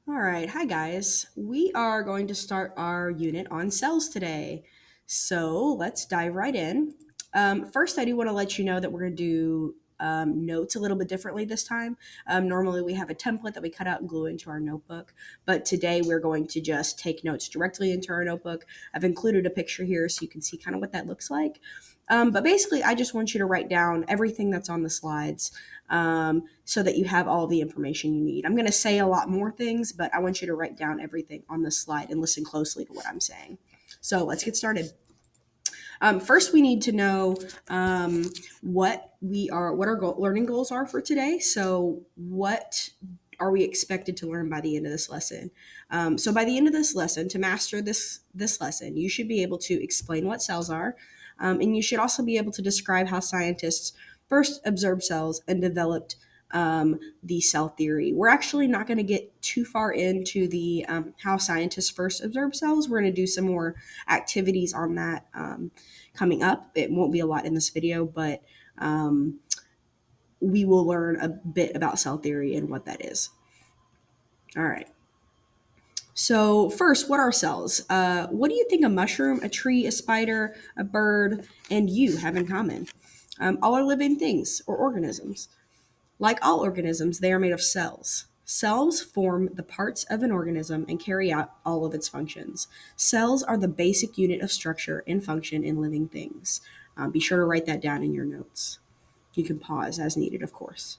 All right, hi guys. We are going to start our unit on cells today. So let's dive right in. First, I do want to let you know that we're going to do notes a little bit differently this time. Normally, we have a template that we cut out and glue into our notebook, but today we're going to just take notes directly into our notebook. I've included a picture here so you can see kind of what that looks like. But basically, I just want you to write down everything that's on the slides so that you have all the information you need. I'm going to say a lot more things, but I want you to write down everything on the slide and listen closely to what I'm saying. So let's get started. First, we need to know what our learning goals are for today. So, what are we expected to learn by the end of this lesson? So, by the end of this lesson, to master this lesson, you should be able to explain what cells are, and you should also be able to describe how scientists first observed cells and developed the cell theory. We're actually not going to get too far into the how scientists first observed cells. We're going to do some more activities on that coming up. It won't be a lot in this video, but we will learn a bit about cell theory and what that is. All right. So first, what are cells? What do you think a mushroom, a tree, a spider, a bird, and you have in common? All are living things or organisms. Like all organisms, they are made of cells. Cells form the parts of an organism and carry out all of its functions. Cells are the basic unit of structure and function in living things. Be sure to write that down in your notes. You can pause as needed, of course.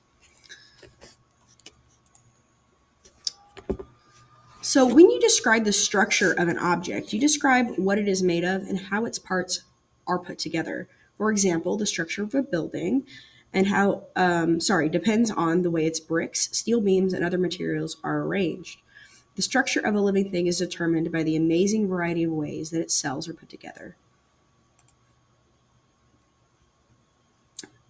So, when you describe the structure of an object, you describe what it is made of and how its parts are put together. For example, the structure of a building and depends on the way its bricks, steel beams, and other materials are arranged. The structure of a living thing is determined by the amazing variety of ways that its cells are put together.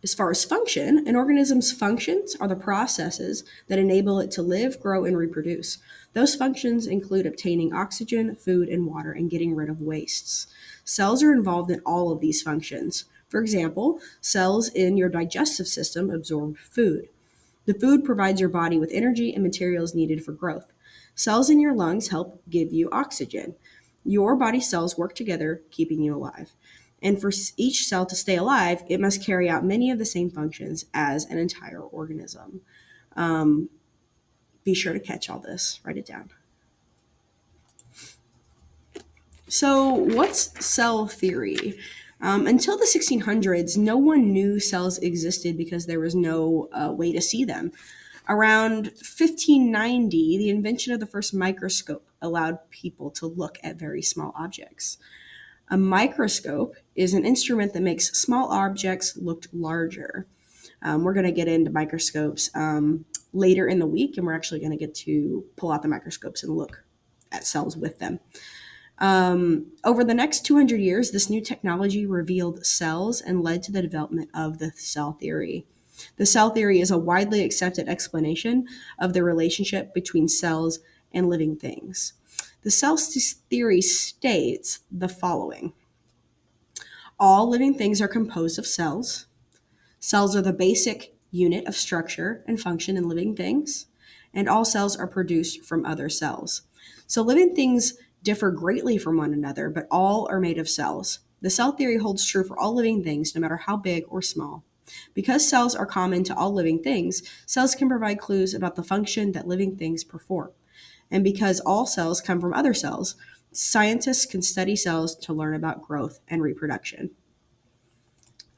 As far as function, an organism's functions are the processes that enable it to live, grow, and reproduce. Those functions include obtaining oxygen, food, and water, and getting rid of wastes. Cells are involved in all of these functions. For example, cells in your digestive system absorb food. The food provides your body with energy and materials needed for growth. Cells in your lungs help give you oxygen. Your body cells work together, keeping you alive. And for each cell to stay alive, it must carry out many of the same functions as an entire organism. Um, be sure to catch all this, write it down. So, what's cell theory? Until the 1600s, no one knew cells existed because there was no way to see them. Around 1590, the invention of the first microscope allowed people to look at very small objects. A microscope is an instrument that makes small objects look larger. We're going to get into microscopes later in the week, and we're actually going to get to pull out the microscopes and look at cells with them. Over the next 200 years, this new technology revealed cells and led to the development of the cell theory. The cell theory is a widely accepted explanation of the relationship between cells and living things. The cell theory states the following: all living things are composed of cells. Cells are the basic unit of structure and function in living things, and all cells are produced from other cells. So living things differ greatly from one another, but all are made of cells. The cell theory holds true for all living things, no matter how big or small. Because cells are common to all living things, cells can provide clues about the function that living things perform. And because all cells come from other cells, scientists can study cells to learn about growth and reproduction.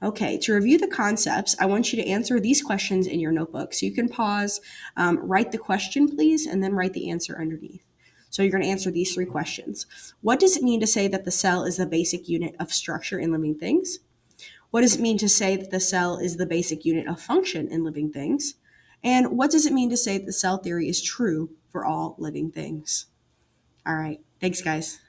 Okay, to review the concepts, I want you to answer these questions in your notebook. So you can pause, write the question, please, and then write the answer underneath. So you're going to answer these three questions. What does it mean to say that the cell is the basic unit of structure in living things? What does it mean to say that the cell is the basic unit of function in living things? And what does it mean to say that the cell theory is true for all living things? All right, thanks, guys.